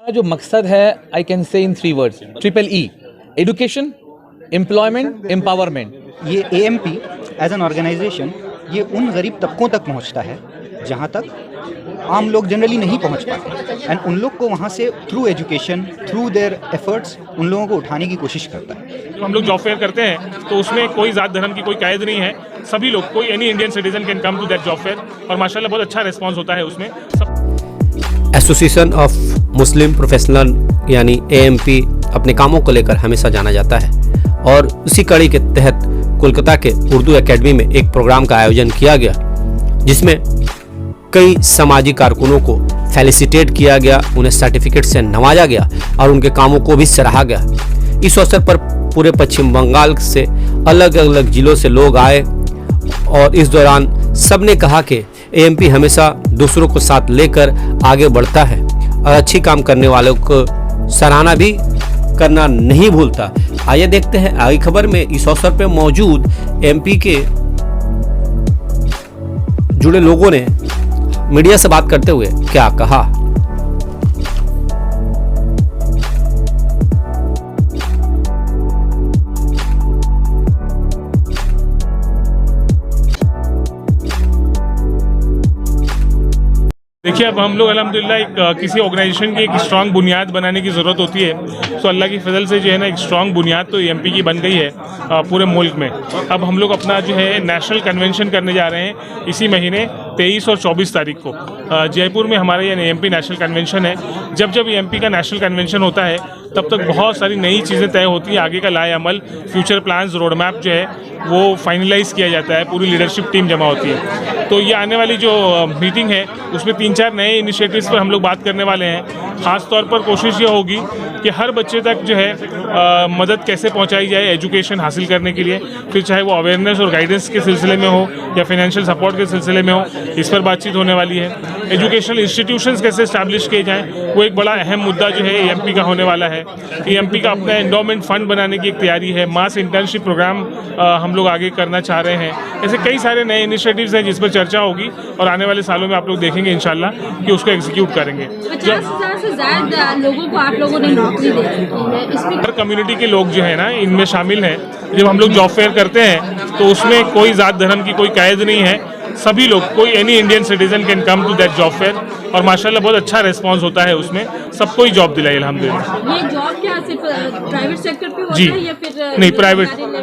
जो मकसद है I can say in 3 words, triple E, education, employment, empowerment. ये AMP एज एन ऑर्गेनाइजेशन ये उन गरीब तबकों तक पहुंचता है जहां तक आम लोग जनरली नहीं पहुंच पाते, एंड उन लोग को वहां से through education, through their efforts उन लोगों को उठाने की कोशिश करता है। हम लोग जॉब फेयर करते हैं तो उसमें कोई जात धर्म की कोई कैद नहीं है, सभी लोग, कोई any Indian citizen can come to that job fair और माशाल्लाह बहुत अच्छा रिस्पांस होता है उसमें। एसोसिएशन ऑफ मुस्लिम प्रोफेशनल यानी AMP अपने कामों को लेकर हमेशा जाना जाता है और उसी कड़ी के तहत कोलकाता के उर्दू एकेडमी में एक प्रोग्राम का आयोजन किया गया जिसमें कई सामाजिक कारकुनों को फेलिसिटेट किया गया, उन्हें सर्टिफिकेट से नवाजा गया और उनके कामों को भी सराहा गया। इस अवसर पर पूरे पश्चिम बंगाल से अलग अलग जिलों से लोग आए और इस दौरान सबने कहा कि AMP हमेशा दूसरों को साथ लेकर आगे बढ़ता है और अच्छी काम करने वालों को सराहना भी करना नहीं भूलता। आइए देखते हैं आगे खबर में इस अवसर पर मौजूद MP के जुड़े लोगों ने मीडिया से बात करते हुए क्या कहा। देखिए, अब हम लोग अल्हम्दुलिल्लाह एक किसी ऑर्गेनाइजेशन की एक स्ट्रांग बुनियाद बनाने की ज़रूरत होती है, तो अल्लाह की फजल से जो है ना एक स्ट्रांग बुनियाद तो MP की बन गई है पूरे मुल्क में। अब हम लोग अपना जो है नेशनल कन्वेंशन करने जा रहे हैं इसी महीने 23 और 24 तारीख को जयपुर में हमारा ये AMP नेशनल कन्वेंशन है। जब जब AMP का नेशनल कन्वेंशन होता है तब तक बहुत सारी नई चीज़ें तय होती हैं, आगे का लाए अमल, फ्यूचर प्लान्स, रोड मैप जो है वो फाइनलाइज़ किया जाता है, पूरी लीडरशिप टीम जमा होती है। तो ये आने वाली जो मीटिंग है उसमें 3-4 नए इनिशिएटिव्स पर हम लोग बात करने वाले हैं। ख़ास तौर पर कोशिश ये होगी कि हर बच्चे तक जो है मदद कैसे पहुंचाई जाए एजुकेशन हासिल करने के लिए, फिर चाहे वो अवेयरनेस और गाइडेंस के सिलसिले में हो या फाइनेंशियल सपोर्ट के सिलसिले में हो, इस पर बातचीत होने वाली है। एजुकेशनल इंस्टीट्यूशंस कैसे इस्टेब्लिश किए जाएँ, वो एक बड़ा अहम मुद्दा जो है AMP का होने वाला है। AMP का अपना एंडोमेंट फंड बनाने की एक तैयारी है, मास इंटर्नशिप प्रोग्राम हम लोग आगे करना चाह रहे हैं। ऐसे कई सारे नए इनिशिएटिव्स हैं जिस पर चर्चा होगी और आने वाले सालों में आप लोग देखेंगे इंशाल्लाह कि उसको एग्जीक्यूट करेंगे। 50,000 से ज़्यादा लोगों को आप लोगों ने नौकरी दे दी है। हर कम्युनिटी के लोग जो है ना इनमें शामिल हैं। जब हम लोग जॉब फेयर करते हैं तो उसमें कोई जात धर्म की कोई कैद नहीं है, सभी लोग, कोई any Indian citizen can come to that job fair और माशाल्लाह बहुत अच्छा रिस्पांस होता है उसमें, सबको ही जॉब दिलाई अल्हम्दुलिल्लाह। ये जॉब क्या सिर्फ प्राइवेट सेक्टर पे होता है या फिर नहीं,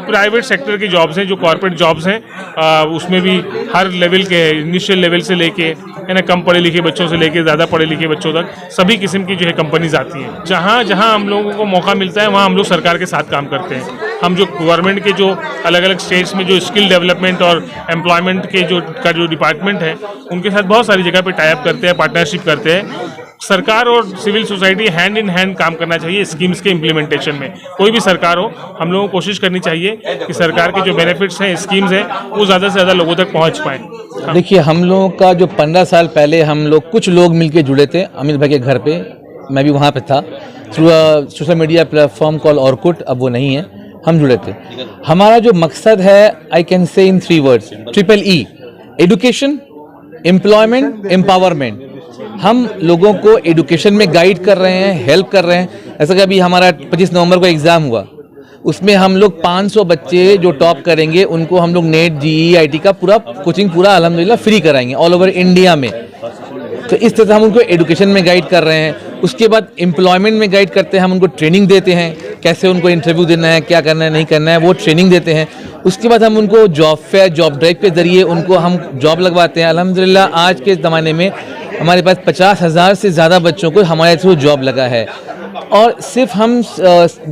प्राइवेट सेक्टर की जॉब्स हैं, जो कॉर्पोरेट जॉब्स हैं उसमें भी हर लेवल के, इनिशियल लेवल से लेके है ना कम पढ़े लिखे बच्चों से लेके ज़्यादा पढ़े लिखे बच्चों तक सभी किस्म की जो है कंपनीज आती हैं। जहाँ जहाँ हम लोगों को मौका मिलता है वहाँ हम लोग सरकार के साथ काम करते हैं। हम जो गवर्नमेंट के जो अलग अलग स्टेट्स में जो स्किल डेवलपमेंट और एम्प्लॉयमेंट के जो डिपार्टमेंट है उनके साथ बहुत सारी जगह पे टाई अप करते हैं, पार्टनरशिप करते हैं। सरकार और civil society hand in hand काम करना चाहिए स्कीम्स के इम्प्लीमेंटेशन में। कोई भी सरकार हो, हम लोगों को कोशिश करनी चाहिए कि सरकार के जो बेनिफिट्स हैं, स्कीम्स हैं, वो ज़्यादा से ज़्यादा लोगों तक पहुँच पाएँ। देखिए, हम लोगों का जो 15 साल पहले हम लोग कुछ लोग मिलके जुड़े थे अमित भाई के घर पे, मैं भी वहाँ पे था, through social media platform call Orkut, अब वो नहीं है, हम जुड़े थे। हमारा जो मकसद है I can say in 3 words, triple E, education, employment, empowerment. हम लोगों को एजुकेशन में गाइड कर रहे हैं, हेल्प कर रहे हैं। जैसा कि अभी हमारा 25 नवंबर को एग्ज़ाम हुआ, उसमें हम लोग 500 बच्चे जो टॉप करेंगे उनको हम लोग नेट, JEE, IT का पूरा कोचिंग पूरा अल्हम्दुलिल्लाह फ्री कराएंगे ऑल ओवर इंडिया में। तो इस तरह से हम उनको एजुकेशन में गाइड कर रहे हैं। उसके बाद एम्प्लॉयमेंट में गाइड करते हैं, हम उनको ट्रेनिंग देते हैं, कैसे उनको इंटरव्यू देना है, क्या करना है, नहीं करना है, वो ट्रेनिंग देते हैं। उसके बाद हम उनको जॉब फेयर, जॉब ड्राइव के ज़रिए उनको हम जॉब लगवाते हैं। अल्हम्दुलिल्लाह आज के ज़माने में हमारे पास 50,000 से ज़्यादा बच्चों को हमारे थ्रू जॉब लगा है और सिर्फ हम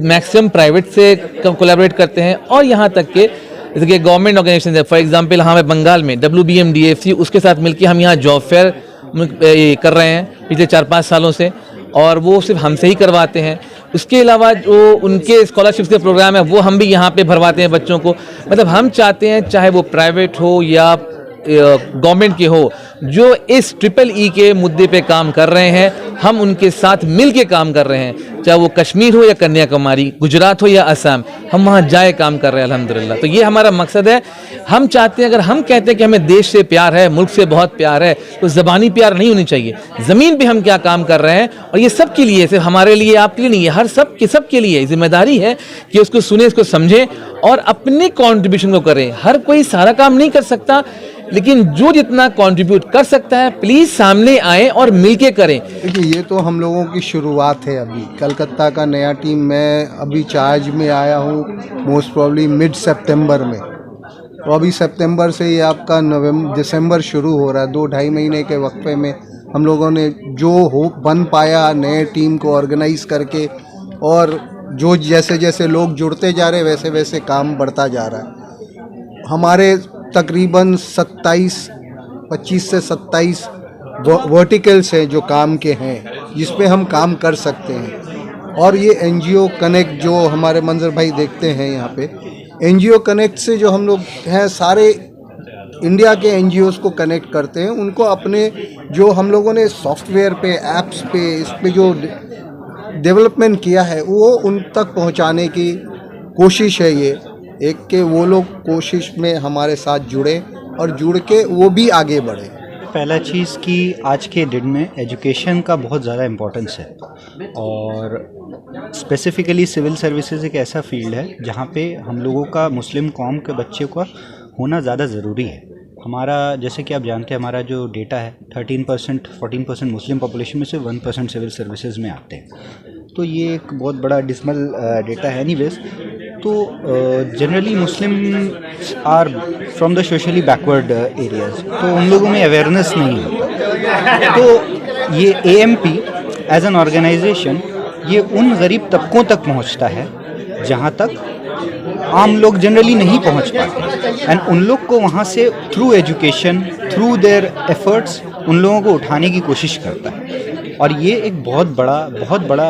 मैक्सिमम प्राइवेट से कोलैबोरेट करते हैं और यहाँ तक के जैसे कि गवर्नमेंट ऑर्गेनाइजेशन है, फॉर एग्जांपल हमें बंगाल में WBM DFC, उसके साथ मिलकर हम यहाँ जॉब फेयर कर रहे हैं पिछले 4-5 सालों से और वो सिर्फ हमसे ही करवाते हैं। उसके अलावा जो उनके स्कॉलरशिप के प्रोग्राम है वो हम भी यहाँ पे भरवाते हैं बच्चों को। मतलब हम चाहते हैं चाहे वो प्राइवेट हो या गवर्नमेंट के हो, जो इस EEE के मुद्दे पे काम कर रहे हैं, हम उनके साथ मिल के काम कर रहे हैं, चाहे वो कश्मीर हो या कन्याकुमारी, गुजरात हो या असम, हम वहाँ जाए काम कर रहे हैं अल्हम्दुलिल्लाह। तो ये हमारा मकसद है। हम चाहते हैं, अगर हम कहते हैं कि हमें देश से प्यार है, मुल्क से बहुत प्यार है, तो ज़बानी प्यार नहीं होनी चाहिए, ज़मीन पे हम क्या काम कर रहे हैं, और ये सब के लिए, सिर्फ हमारे लिए, आपके लिए नहीं है, हर सब के लिए जिम्मेदारी है कि उसको सुने, इसको समझें और अपने कॉन्ट्रीब्यूशन को करें। हर कोई सारा काम नहीं कर सकता, लेकिन जो जितना कंट्रीब्यूट कर सकता है प्लीज सामने आए और मिलके करें। देखिए, ये तो हम लोगों की शुरुआत है। अभी कलकत्ता का नया टीम, मैं अभी चार्ज में आया हूँ मोस्ट प्रॉब्ली मिड सितंबर में, तो अभी सितंबर से ये आपका दिसंबर शुरू हो रहा है। 2-2.5 महीने के वक्फे में हम लोगों ने जो हो बन पाया नए टीम को ऑर्गेनाइज करके, और जो जैसे जैसे लोग जुड़ते जा रहे वैसे वैसे काम बढ़ता जा रहा है। हमारे तकरीबन 25 से 27 वर्टिकल्स हैं जो काम के हैं, जिस पे हम काम कर सकते हैं। और ये NGO कनेक्ट जो हमारे मंजर भाई देखते हैं यहाँ पे, NGO कनेक्ट से जो हम लोग हैं सारे इंडिया के NGOs को कनेक्ट करते हैं, उनको अपने जो हम लोगों ने सॉफ्टवेयर पे, ऐप्स पे, इस पे जो डेवलपमेंट किया है वो उन तक पहुँचाने की कोशिश है। ये एक के वो लोग कोशिश में हमारे साथ जुड़े और जुड़ के वो भी आगे बढ़े। पहला चीज़ कि आज के दिन में एजुकेशन का बहुत ज़्यादा इम्पोर्टेंस है, और स्पेसिफ़िकली सिविल सर्विसेज एक ऐसा फील्ड है जहाँ पे हम लोगों का, मुस्लिम कौम के बच्चे का होना ज़्यादा ज़रूरी है। हमारा, जैसे कि आप जानते हैं, हमारा जो डेटा है 13% 14% मुस्लिम पॉपुलेशन में से 1% सिविल सर्विसेज में आते हैं। तो ये एक बहुत बड़ा डिसमल डेटा है। एनीवेज, तो generally Muslim are from the socially backward areas, तो उन लोगों में अवेयरनेस नहीं होता। तो ये AMP एज एन ऑर्गेनाइजेशन ये उन गरीब तबकों तक पहुंचता है जहां तक आम लोग जनरली नहीं पहुंच पाते, एंड उन लोग को वहां से through education, through their efforts उन लोगों को उठाने की कोशिश करता है। और ये एक बहुत बड़ा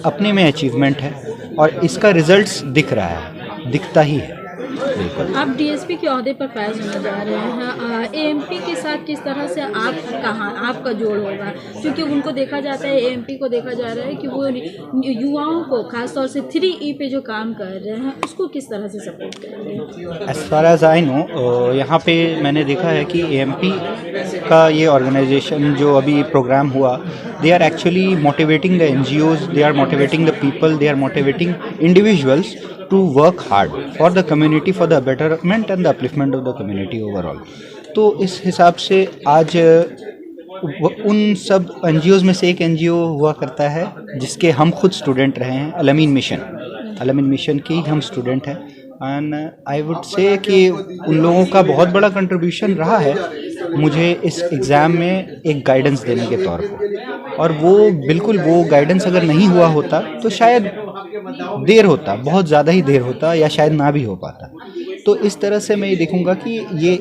अपने में अचीवमेंट है, और इसका रिजल्ट्स दिख रहा है, दिखता ही है। आप DSP के ओहदे पर फायज होने जा रहे हैं, AMP के साथ किस तरह से आपका जोड़ होगा? क्योंकि उनको देखा जाता है, AMP को देखा जा रहा है कि वो युवाओं को खासतौर से 3E पे जो काम कर रहे हैं उसको किस तरह से सपोर्ट करेंगे? As far as I know, यहाँ पे मैंने देखा है कि AMP का ये ऑर्गेनाइजेशन जो अभी प्रोग्राम हुआ, they are actually motivating the NGOs, they are motivating the people, they are motivating individuals to work hard for the community, for the betterment and the upliftment of the community overall. तो इस हिसाब से आज उन सब NGOs में से एक NGO हुआ करता है जिसके हम खुद स्टूडेंट रहे हैं, अलमीन मिशन की हम स्टूडेंट हैं। एंड आई वुड से कि उन लोगों का बहुत बड़ा कंट्रीब्यूशन रहा है मुझे इस एग्ज़ाम में एक गाइडेंस देने के तौर पर, और वो बिल्कुल वो गाइडेंस अगर नहीं हुआ होता तो शायद देर होता, बहुत ज़्यादा ही देर होता, या शायद ना भी हो पाता। तो इस तरह से मैं ये देखूँगा कि ये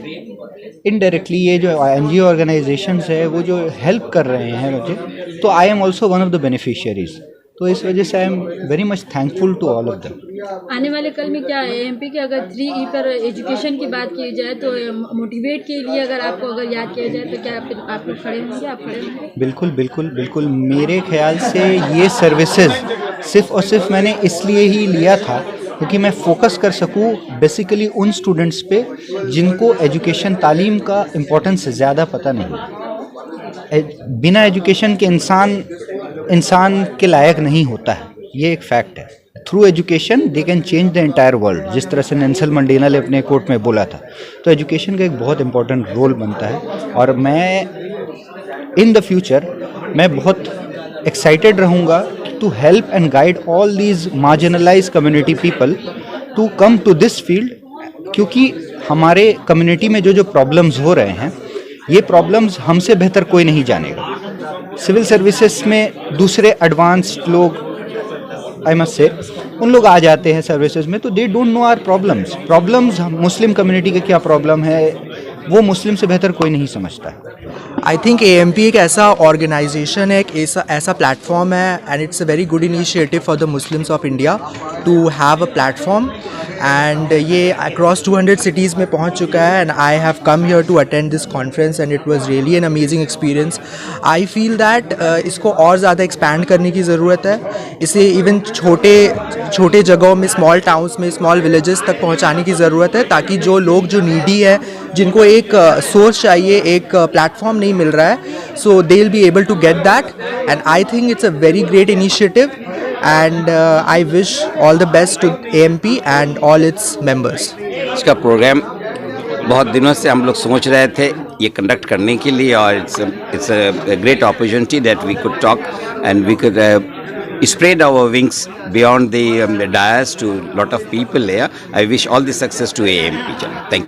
इनडायरेक्टली ये जो NGO ऑर्गेनाइजेशंस है वो जो हेल्प कर रहे हैं मुझे, तो I am also one of the beneficiaries. तो इस वजह से I am very much thankful to all of them. आने वाले कल में क्या AMP के अगर 3E पर एजुकेशन की बात की जाए तो मोटिवेट के लिए अगर आपको अगर याद किया जाए तो क्या आप लोग खड़े होंगे? आप खड़े होंगे? बिल्कुल। मेरे ख्याल से ये सर्विसेज सिर्फ और सिर्फ मैंने इसलिए ही लिया था क्योंकि मैं फोकस कर सकूं बेसिकली उन स्टूडेंट्स पे जिनको एजुकेशन, तालीम का इम्पोर्टेंस ज़्यादा पता नहीं। बिना एजुकेशन के इंसान के लायक नहीं होता है, ये एक फैक्ट है। Through education they can change the entire world, जिस तरह से नेल्सन मंडेला ने अपने कोट में बोला था। तो एजुकेशन का एक बहुत इंपॉर्टेंट रोल बनता है, और मैं इन द फ्यूचर मैं बहुत एक्साइटेड रहूँगा to help and guide all these marginalized community people to come to this field, क्योंकि हमारे कम्युनिटी में जो प्रॉब्लम्स हो रहे हैं ये प्रॉब्लम्स हमसे बेहतर कोई नहीं जानेगा। सिविल सर्विसेज में दूसरे एडवांस्ड लोग, आई मस्ट से, उन लोग आ जाते हैं सर्विसेज में, तो they don't know our problems Muslim community का क्या प्रॉब्लम है वो मुस्लिम से बेहतर कोई नहीं समझता है। आई थिंक AMP एक ऐसा ऑर्गेनाइजेशन है, एक ऐसा प्लेटफॉर्म है, and it's a very good initiative for the Muslims of India to have a platform, and ये अक्रॉस 200 सिटीज़ में पहुंच चुका है, and I have come here to attend this conference and it was really an amazing experience. I feel that इसको और ज़्यादा expand करने की ज़रूरत है. इसे इवन छोटे जगहों में, स्मॉल टाउन्स में, स्मॉल विलेजेस तक पहुंचाने की ज़रूरत है, ताकि जो लोग जो नीडी है, जिनको एक सोर्स चाहिए, एक प्लेटफॉर्म नहीं मिल रहा है, so they will be able to get that, and I think it's a very great initiative, and I wish all the best to AMP and all its members. इसका प्रोग्राम बहुत दिनों से हम लोग सोच रहे थे ये कंडक्ट करने के लिए, और it's a great opportunity that we could talk and we could spread our wings beyond the dais to lot of people here. I wish all the success to AMP. Thank you.